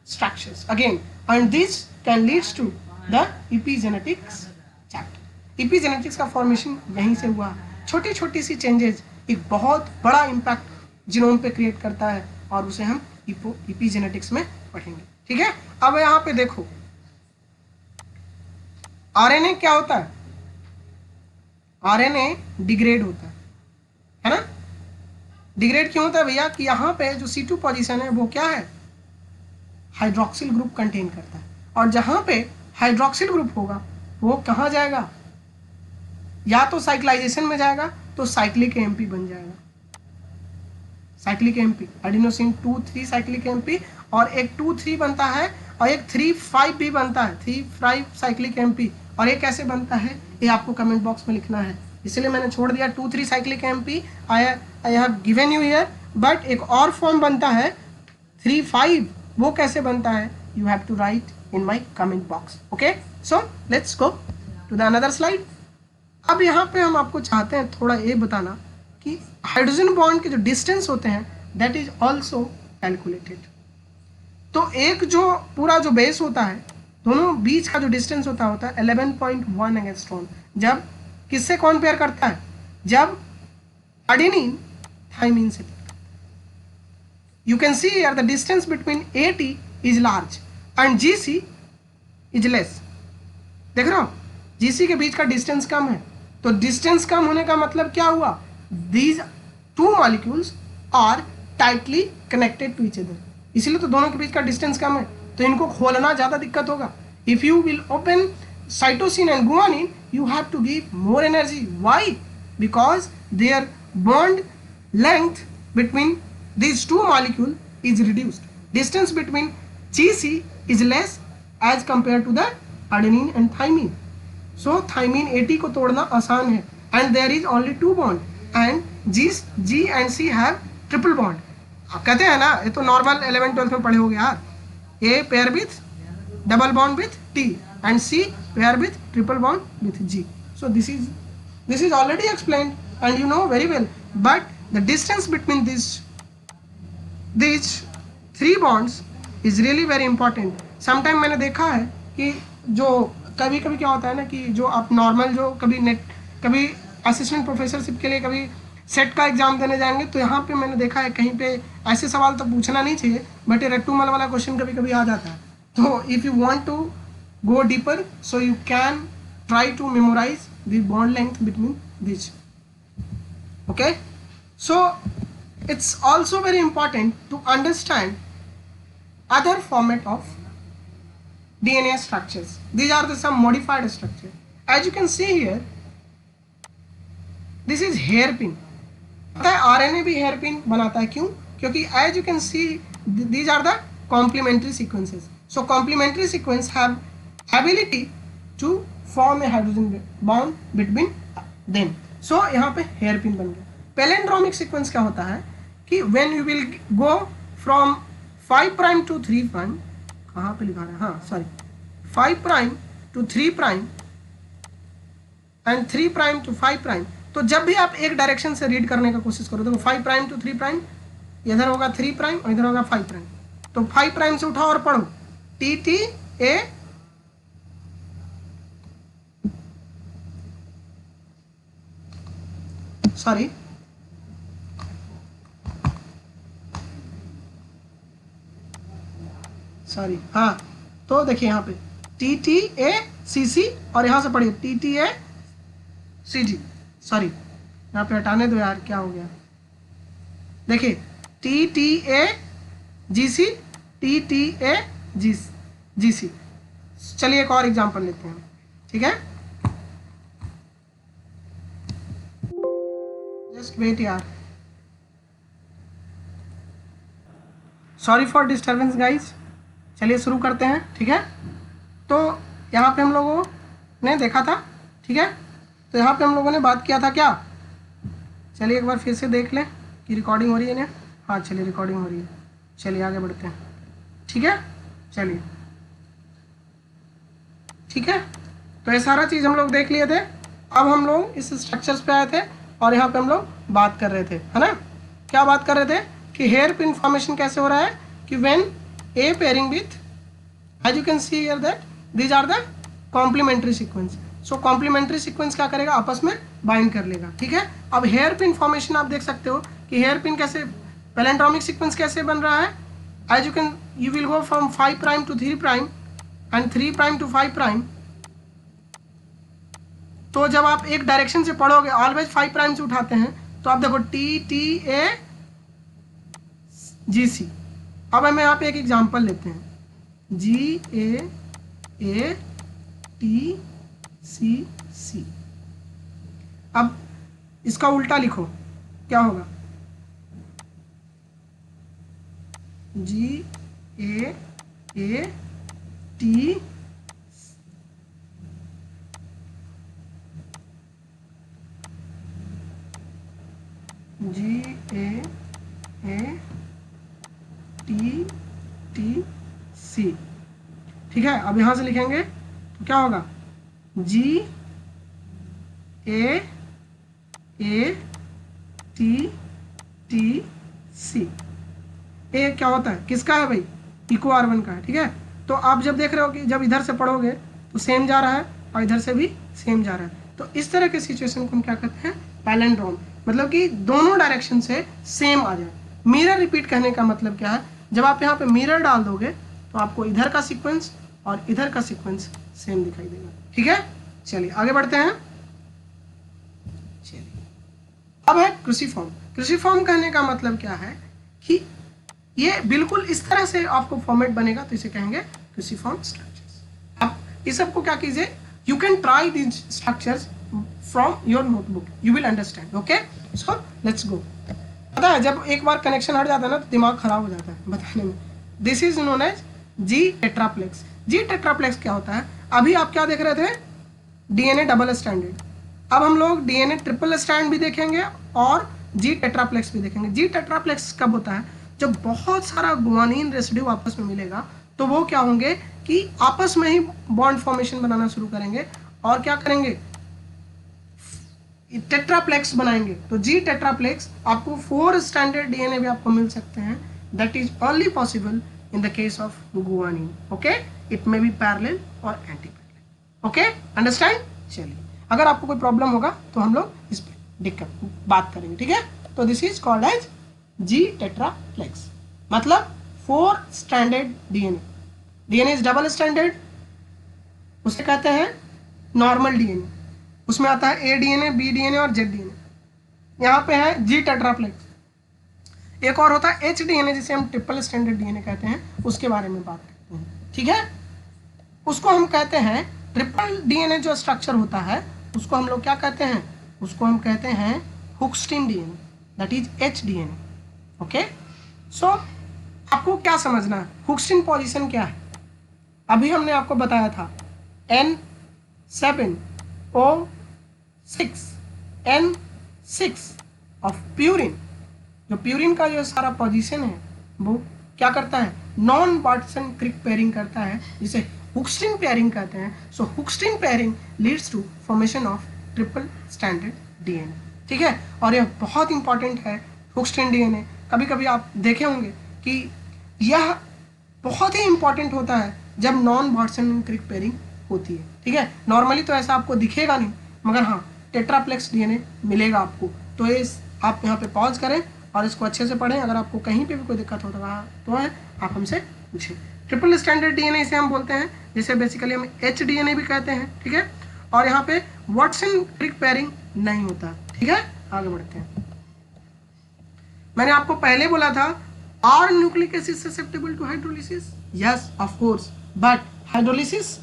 structures again, and this can leads to the epigenetics chapter. epigenetics का फॉर्मेशन यहीं से हुआ, छोटी छोटी सी चेंजेस एक बहुत बड़ा इम्पैक्ट जीनोम पे क्रिएट करता है, और उसे हम epigenetics में पढ़ेंगे। ठीक है, अब यहाँ पे देखो RNA क्या होता है, RNA डिग्रेड होता है ना, डिग्रेड क्यों होता है भैया, कि यहाँ पे जो C2 पोजीशन है वो क्या है, हाइड्रोक्सिल ग्रुप कंटेन करता है, और जहां पे हाइड्रोक्सिल ग्रुप होगा वो कहाँ जाएगा, या तो साइक्लाइजेशन में जाएगा तो साइक्लिक AMP बन जाएगा, cyclic AMP adenosine 2,3 cyclic AMP, और एक 2,3 बनता है और एक 3,5 भी बनता है, 3,5 साइक्लिक AMP, और ये कैसे बनता है ये आपको कमेंट बॉक्स में लिखना है। इसलिए मैंने छोड़ दिया 2,3 cyclic MP I have given you here. But एक और फॉर्म बनता है 3,5, वो कैसे बनता है you have to write in my comment box. Okay, so let's go to the another slide. अब यहाँ पे हम आपको चाहते हैं थोड़ा ये बताना कि हाइड्रोजन बॉन्ड के जो डिस्टेंस होते हैं दैट इज ऑल्सो कैलकुलेटेड। तो एक जो पूरा जो बेस होता है, दोनों बीच का जो डिस्टेंस होता है 11.1 एंगस्ट्रॉन। जब किससे कंपेयर करता है, जब एडेनिन थाइमिन से। You can see here the distance between AT is large and GC is less। देख रहे हो, GC के बीच का डिस्टेंस कम है, तो डिस्टेंस कम होने का मतलब क्या हुआ, these two molecules are tightly connected to each other। इसलिए तो दोनों के बीच का डिस्टेंस कम है, तो इनको खोलना ज़्यादा दिक्कत होगा। If you will open cytosine and guanine, you have to give more energy। Why? Because their bond length between these two molecules is reduced। Distance between GC is less as compared to the adenine and thymine। So thymine AT को तोड़ना आसान है, and there is only 2 bond and G and C have triple bond। आप कहते हैं ना, ये तो नॉर्मल 11-12 में पढ़े होगे यार, A pair with double bond with T and C pair with triple bond with G। So this is already explained and you know very well, but the distance between these 3 bonds is really very important। Sometime मैंने देखा है कि जो कभी कभी क्या होता है ना, कि जो आप नॉर्मल जो कभी असिस्टेंट प्रोफेसरशिप के लिए कभी सेट का एग्जाम देने जाएंगे, तो यहाँ पे मैंने देखा है कहीं पे ऐसे सवाल तो पूछना नहीं चाहिए, बट ये रट्टूमल वाला क्वेश्चन कभी कभी आ जाता है। तो if you want to go deeper, so you can try to memorize the bond length between this. Okay, so it's also very important to understand other format of DNA structures। These are the some modified structure। As you can see here, this is hairpin। पता है RNA भी hairpin बनाता है, क्यों? क्योंकि as you can see these are the complementary sequences। So complementary sequence have ability to form a hydrogen bond between them। So यहाँ पे hairpin बन गया। पैलिंड्रोमिक सीक्वेंस क्या होता है कि when you will go from 5 prime to 3 prime, कहाँ पे लिखा रहा है, हाँ sorry, 5 prime to 3 prime and 3 prime to 5 prime। तो जब भी आप एक डायरेक्शन से रीड करने का कोशिश करो, देखो 5 prime to 3 prime, इधर होगा 3 prime और इधर होगा 5 prime। तो 5 prime से उठाओ और पढ़ो TTA सॉरी हाँ, तो देखिए यहाँ पे TTACC और यहाँ से पढ़िए TTACG। सॉरी, यहाँ पे हटाने दो यार, क्या हो गया, देखिए TTAGC TTAGC। चलिए एक और एग्जांपल लेते हैं, ठीक है, जस्ट वेट यार, सॉरी फॉर डिस्टर्बेंस गाइज। चलिए शुरू करते हैं, ठीक है। तो यहाँ पे हम लोगों ने देखा था, ठीक है, तो यहाँ पे हम लोगों ने बात किया था क्या, चलिए एक बार फिर से देख लें कि रिकॉर्डिंग हो रही है ना, हाँ चलिए रिकॉर्डिंग हो रही है, चलिए आगे बढ़ते हैं, ठीक है, चलिए ठीक है। तो ये सारा चीज़ हम लोग देख लिए थे। अब हम लोग इस स्ट्रक्चर्स पे आए थे और यहाँ पे हम लोग बात कर रहे थे, है ना, क्या बात कर रहे थे कि हेयर पिन फॉर्मेशन कैसे हो रहा है कि when A pairing with, as you can see here that these are the complementary sequence। So complementary sequence क्या करेगा, आपस में बाइंड कर लेगा, ठीक है। अब हेयर पिन फॉर्मेशन आप देख सकते हो कि हेयर पिन कैसे, पैलिंड्रोमिक सीक्वेंस कैसे बन रहा है। As you will go from 5 prime to 3 prime and 3 prime to 5 prime। तो जब आप एक डायरेक्शन से पढ़ोगे ऑलवेज 5 प्राइम से उठाते हैं, तो आप देखो TTAGC। अब हम यहाँ पे एक एग्जांपल लेते हैं GAATCC। अब इसका उल्टा लिखो, क्या होगा, GAAT GAATTC, ठीक है। अब यहाँ से लिखेंगे तो क्या होगा, GAATTC। ए क्या होता है, किसका है भाई, इको R1 का है, ठीक है। तो आप जब देख रहे हो कि जब इधर से पढ़ोगे तो सेम जा रहा है और इधर से भी सेम जा रहा है, तो इस तरह के सिचुएशन को हम क्या कहते हैं, पैलेंड्रोम, मतलब कि दोनों डायरेक्शन से सेम आ जाए। मिरर रिपीट कहने का मतलब क्या है, जब आप यहाँ पे मिरर डाल दोगे तो आपको इधर का सीक्वेंस और इधर का सीक्वेंस सेम दिखाई देगा, ठीक है। चलिए आगे बढ़ते हैं। चलिए अब है क्रूसिफॉर्म। क्रूसिफॉर्म कहने का मतलब क्या है कि ये बिल्कुल इस तरह से आपको फॉर्मेट बनेगा, तो इसे कहेंगे क्रूसिफॉर्म स्ट्रक्चर्स। अब इस सबको क्या कीजिए, you can try these structures from your notebook, you will understand, okay. So let's गो। पता है जब एक बार कनेक्शन हट जाता है ना तो दिमाग खराब हो जाता है बताने में। दिस इज नोन एज जी टेट्राप्लेक्स। जी टेट्राप्लेक्स क्या होता है, अभी आप क्या देख रहे थे, डीएनए डबल स्टैंडर्ड। अब हम लोग डीएनए ट्रिपल स्टैंड भी देखेंगे और जी टेट्राप्लेक्स भी देखेंगे। जी टेट्राप्लेक्स कब होता है, जब बहुत सारा गुआनिन रेसिड्यू आपस में मिलेगा तो वो क्या होंगे कि आपस में ही बॉन्ड फॉर्मेशन बनाना शुरू करेंगे और क्या करेंगे, टेट्राप्लेक्स बनाएंगे। तो जी टेट्राप्लेक्स आपको 4 स्टैंडर्ड डीएनए भी आपको मिल सकते हैं। That is only possible in the case of guanine, okay. It may be parallel और एंटी पैरेलल, ओके, अंडरस्टैंड। चलिए अगर आपको कोई प्रॉब्लम होगा तो हम लोग इस पर दिक्कत बात करेंगे, ठीक है। तो दिस इज कॉल्ड एज जी टेट्राप्लेक्स, मतलब 4 standard DNA. DNA is double standard, उसे कहते हैं नॉर्मल डीएनए। उसमें आता है ए डीएनए, बी डीएनए और जेड डीएनए। यहाँ पे है जी टेट्राप्लेक्स। एक और होता है एच डीएनए, जिसे हम ट्रिपल स्टैंडर्ड डीएनए कहते हैं, उसके बारे में बात करते हैं, ठीक है। उसको हम कहते हैं ट्रिपल डीएनए जो स्ट्रक्चर होता है उसको हम लोग क्या कहते हैं, उसको हम कहते हैं Hoogsteen DNA, that is H DNA, okay. So आपको क्या समझना है, हुक्स्टीन पोजीशन क्या है, अभी हमने आपको बताया था N7O6 N6 ऑफ प्यूरिन। जो प्यूरिन का जो सारा पोजीशन है वो क्या करता है, नॉन वाटसन क्रिक पेयरिंग करता है, जिसे हुक्स्टीन पेयरिंग कहते हैं। So Hoogsteen pairing leads to formation of triple standard DNA, ठीक है। और यह बहुत इंपॉर्टेंट है हुक्स्टीन डीएनए। कभी कभी आप देखे होंगे कि यह बहुत ही इंपॉर्टेंट होता है जब नॉन वाटसन क्रिक पेयरिंग होती है, ठीक है। नॉर्मली तो ऐसा आपको दिखेगा नहीं, मगर हाँ टेट्राप्लेक्स डीएनए मिलेगा आपको। तो इस आप यहाँ पे पॉज करें और इसको अच्छे से पढ़ें। अगर आपको कहीं पे भी कोई दिक्कत होता तो है आप हमसे पूछें। ट्रिपल स्टैंडर्ड डीएनए इसे हम बोलते हैं, जिसे बेसिकली हम एच डीएनए भी कहते हैं, ठीक है। और यहाँ पे वाटसन क्रिक पेयरिंग नहीं होता, ठीक है। आगे बढ़ते हैं। मैंने आपको पहले बोला था, are nucleic acid susceptible to hydrolysis, yes of course, but hydrolysis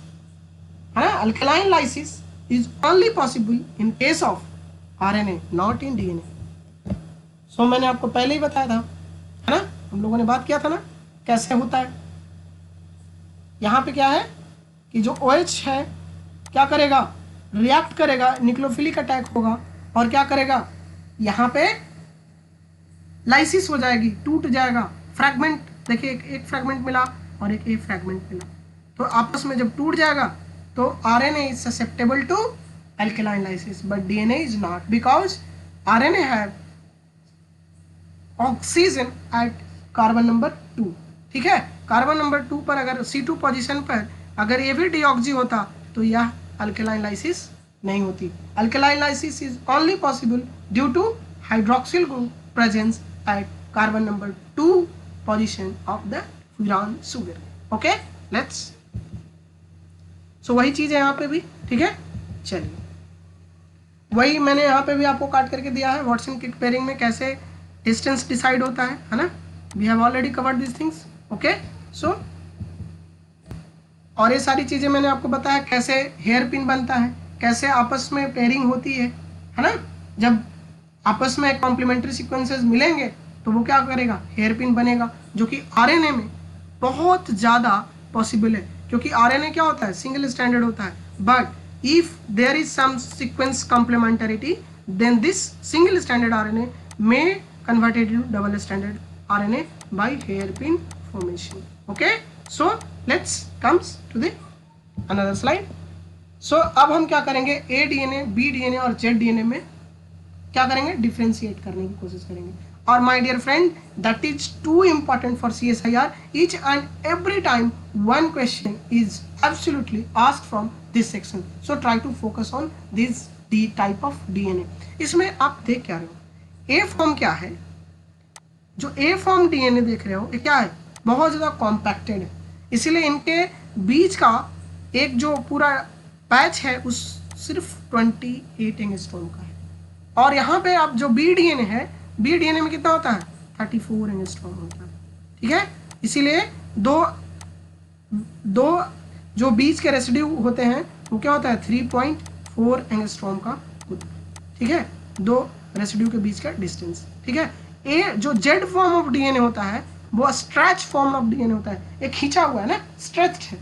है ना, alkaline lysis is only possible in case of RNA, not in DNA. So मैंने आपको पहले ही बताया था, है ना, हम लोगों ने बात किया था ना कैसे होता है। यहाँ पे क्या है कि जो OH है क्या करेगा, रिएक्ट करेगा, न्यूक्लियोफिलिक अटैक होगा और क्या करेगा, यहाँ पे लाइसिस हो जाएगी, टूट जाएगा, फ्रैगमेंट। देखिए एक फ्रैगमेंट मिला और एक फ्रैगमेंट मिला, तो आपस में जब टूट जाएगा तो RNA is susceptible to alkaline lysis but DNA is not, because RNA have oxygen at carbon number 2, ठीक है। कार्बन नंबर 2 पर अगर C2 पोजीशन पर अगर ये भी डीऑक्सी होता तो यह अल्कलाइन लाइसिस नहीं होती। Alkaline lysis is only possible due to hydroxyl group presence at carbon number 2 position of the furan sugar, okay. Let's so वही चीज़ है यहाँ पे भी, ठीक है। चलिए वही मैंने यहाँ पे भी आपको काट करके दिया है, वाटसन क्रिक पेयरिंग में कैसे डिस्टेंस डिसाइड होता है ना। We have already covered this things, okay. So और ये सारी चीज़ें मैंने आपको बताया कैसे हेयर पिन बनता है, कैसे आपस में पेयरिंग होती है ना। जब आपस में कॉम्प्लीमेंट्री सीक्वेंसेस मिलेंगे तो वो क्या करेगा, हेयर पिन बनेगा, जो कि आरएनए में बहुत ज़्यादा पॉसिबल है, क्योंकि आरएनए क्या होता है, सिंगल स्टैंडर्ड होता है। But if there is some sequence complementarity then this single standard RNA may converted into double stranded RNA by hairpin formation. Okay, so let's comes to the another slide. So अब हम क्या करेंगे, A DNA, B DNA और Z DNA में क्या करेंगे, differentiate करने की कोशिश करेंगे. और my dear friend, that is too important for CSIR. Each and every time one question is absolutely asked from this section. So try to focus on this D type of DNA. इसमें आप देख क्या रहे हो, ए form क्या है, जो ए form DNA देख रहे हो ये क्या है, बहुत ज़्यादा कॉम्पैक्टेड है. इसीलिए इनके बीच का एक जो पूरा पैच है उस सिर्फ 28 एंगस्ट्रॉम का है. और यहाँ पे आप जो B DNA है, B DNA में कितना होता है, 34 एंगस्ट्रॉम होता है. ठीक है, इसीलिए दो जो बीच के रेसिड्यू होते हैं वो क्या होता है, 3.4 एंगस्ट्रॉम का होता है. ठीक है, दो रेसिड्यू के बीच का डिस्टेंस. ठीक है, ए जो जेड फॉर्म ऑफ DNA होता है वो स्ट्रेच फॉर्म ऑफ DNA होता है. एक खींचा हुआ है ना, स्ट्रेच है.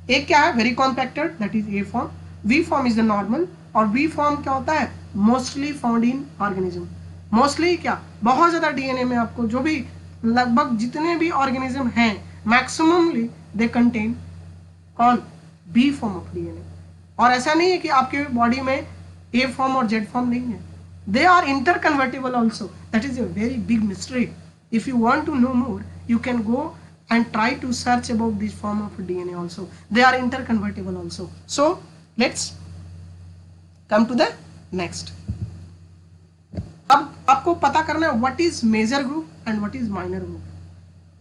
एक क्या है, very compacted, that is A form. B form is the normal. और वी फॉर्म क्या होता है, mostly found in organism. Mostly क्या, बहुत ज़्यादा DNA में आपको जो भी लगभग जितने भी ऑर्गेनिज्म हैं मैक्सिममली दे कंटेन कौन, बी फॉर्म ऑफ DNA. और ऐसा नहीं है कि आपके बॉडी में ए फॉर्म और जेड फॉर्म नहीं है, they are interconvertible also. That is a very big mystery. If you want to know more you can go and try to search about this form of DNA also. They are interconvertible also. So let's come to the next. अब आपको पता करना है what is major group and what is minor group.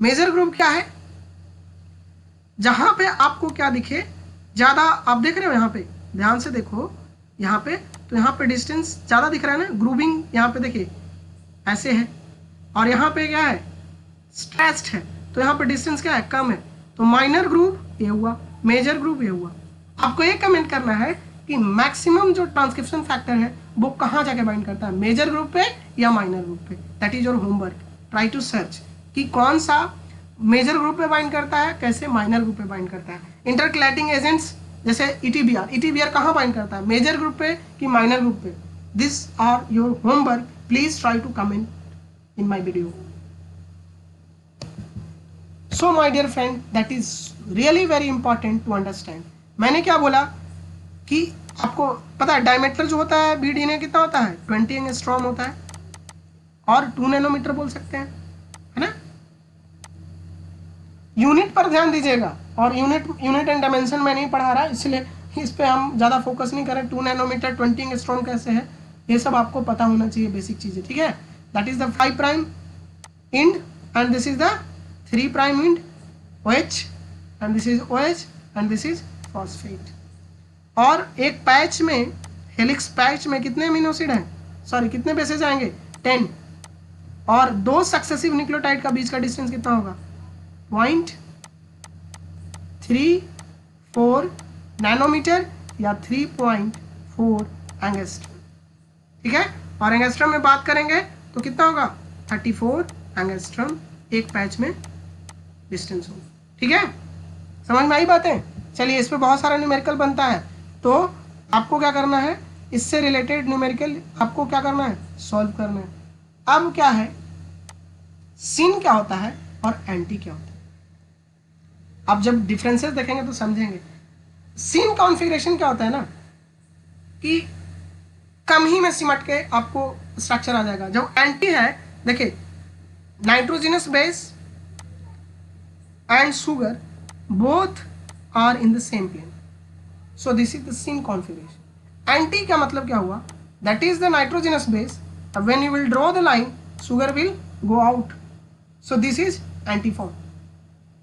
Major group क्या है, जहां पे आपको क्या दिखे ज्यादा, आप देख रहे हो यहाँ पे, ध्यान से देखो यहाँ पे, तो यहाँ पे डिस्टेंस ज्यादा दिख रहा है ना, ग्रूविंग यहाँ पे देखिए ऐसे है, और यहाँ पे क्या है, स्ट्रेच्ड है, तो यहाँ पे डिस्टेंस क्या है, कम है. तो माइनर ग्रुप ये हुआ, मेजर ग्रुप ये हुआ. आपको ये कमेंट करना है कि मैक्सिमम जो ट्रांसक्रिप्शन फैक्टर है वो कहाँ जाके बाइंड करता है, मेजर ग्रुप पे या माइनर ग्रुप पे. That is your homework. Try to search कि कौन सा मेजर ग्रुप पे बाइंड करता है, कैसे माइनर ग्रुप पे बाइंड करता है. इंटरक्लेटिंग एजेंट्स जैसे ETBR कहाँ बाइंड करता है, मेजर ग्रुप पे कि माइनर ग्रुप पे. This are your homework. Please try to comment in my video. So my dear friend, that is really very important to understand. मैंने क्या बोला कि आपको पता है डायमीटर जो होता है B DNA कितना होता है, 20 एंगस्ट्रॉम होता है, और 2 नैनोमीटर बोल सकते हैं, है ना. यूनिट पर ध्यान दीजिएगा, और यूनिट एंड डायमेंशन में नहीं पढ़ा रहा, इसलिए इस पे हम ज़्यादा फोकस नहीं करें. 2 नैनोमीटर 20 एंगस्ट्रॉम कैसे है, ये सब आपको पता होना चाहिए, बेसिक चीज़ें. ठीक है, that is the 5 prime end and this is the 3 prime end OH and this is OH and this is phosphate. और एक पैच में, हेलिक्स पैच में कितने अमीनो एसिड हैं, सॉरी कितने बेसेस आएंगे, 10. और दो सक्सेसिव न्यूक्लियोटाइड का बीच का डिस्टेंस कितना होगा, 0.34 नैनोमीटर या 3.4 एंगस्ट्रॉम. ठीक है, और एंगस्ट्रॉम में बात करेंगे तो कितना होगा, 34 एंगस्ट्रॉम एक पैच में डिस्टेंस हो. ठीक है, समझ में आई बातें. चलिए, इस पे बहुत सारा न्यूमेरिकल बनता है, तो आपको क्या करना है, इससे रिलेटेड न्यूमेरिकल आपको क्या करना है, सॉल्व करना है. अब क्या है, सिन क्या होता है और एंटी क्या होता है, आप जब डिफरेंसेस देखेंगे तो समझेंगे. सिन कॉन्फ़िगरेशन क्या होता है ना, कि कम ही में सिमट के आपको स्ट्रक्चर आ जाएगा. जब एंटी है, देखिए nitrogenous base and sugar both are in the same plane, so this is the syn configuration. Anti का मतलब क्या हुआ, that is the nitrogenous base. When you will draw the line, sugar will go out, so this is anti form.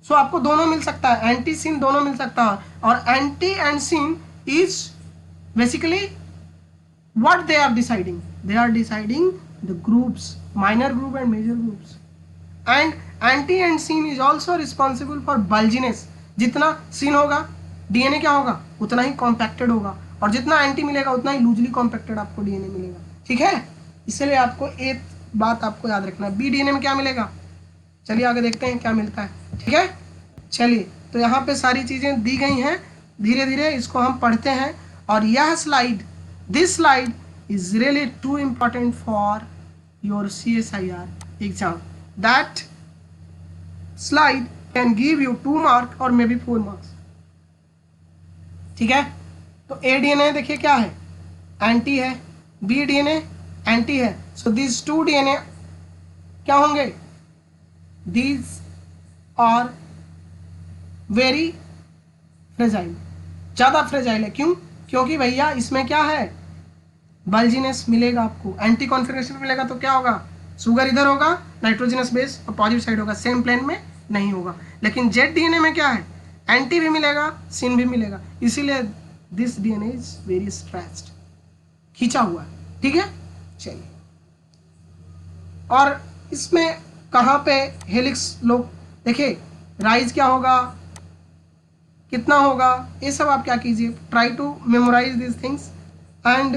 So आपको दोनों मिल सकता है, anti सिन दोनों मिल सकता है. और anti and syn is basically what they are deciding, they are deciding the groups, minor group and major groups. And anti and syn is also responsible for bulginess. जितना syn होगा DNA क्या होगा, उतना ही compacted होगा, और जितना anti मिलेगा उतना ही लूजली कॉम्पैक्टेड आपको DNA मिलेगा. ठीक है, इसलिए आपको एक बात आपको याद रखना है, B DNA में क्या मिलेगा. चलिए आगे देखते हैं क्या मिलता है. ठीक है, चलिए, तो यहाँ पे सारी चीज़ें दी गई हैं, धीरे धीरे इसको हम पढ़ते हैं. और यह slide, this slide is really too important for your CSIR exam. That slide can give you 2 mark or maybe 4 marks. ठीक है, तो A DNA देखिए क्या है, एंटी है, B DNA एंटी है, सो these 2 DNA क्या होंगे, these are very फ्रेजाइल, ज़्यादा फ्रेजाइल है। क्यों? क्योंकि भैया इसमें क्या है, बल्जीनेस मिलेगा आपको, एंटी कॉन्फिगरेशन मिलेगा, तो क्या होगा, शुगर इधर होगा, नाइट्रोजनस बेस और पॉजिटिव साइड होगा, सेम प्लेन में नहीं होगा। लेकिन जेड डीएनए में क्या है, एंटी भी मिलेगा, सिन भी मिलेगा, इसीलिए this DNA is very stressed, खींचा हुआ है। ठीक है, चलिए, और इसमें कहाँ पे हेलिक्स लोग देखिए, राइज क्या होगा, कितना होगा, ये सब आप क्या कीजिए, try to memorize this things and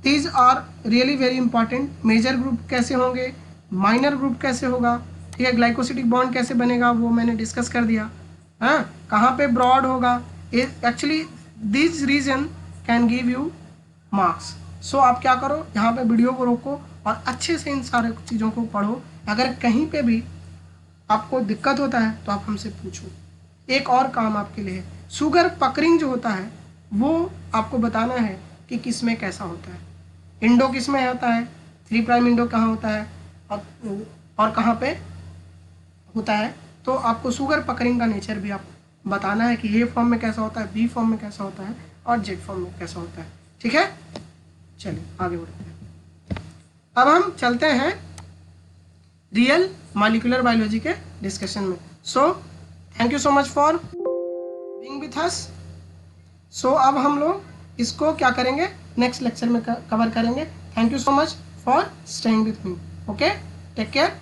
these are really very important. Major group कैसे होंगे, माइनर ग्रुप कैसे होगा, ठीक है, ग्लाइकोसिटिक बॉन्ड कैसे बनेगा वो मैंने डिस्कस कर दिया। हाँ, कहाँ पे ब्रॉड होगा, actually this region can give you marks. So आप क्या करो, यहाँ पे वीडियो को रोको और अच्छे से इन सारे चीज़ों को पढ़ो। अगर कहीं पे भी आपको दिक्कत होता है तो आप हमसे पूछो। एक और काम आपके लिए है, शुगर पकरिंग जो होता है वो आपको बताना है कि किस में कैसा होता है, इंडो किस में होता है, 3 प्राइम इंडो कहाँ होता है और कहाँ पे होता है। तो आपको शुगर पकरिंग का नेचर भी आपको बताना है कि ए फॉर्म में कैसा होता है, बी फॉर्म में कैसा होता है और जेड फॉर्म में कैसा होता है। ठीक है, चलिए आगे बढ़ते हैं। अब हम चलते हैं रियल मॉलिक्यूलर बायोलॉजी के डिस्कशन में। So thank you so much for being with us. So अब हम लोग इसको क्या करेंगे, नेक्स्ट लेक्चर में कवर करेंगे। Thank you so much for staying with me. Okay, take care.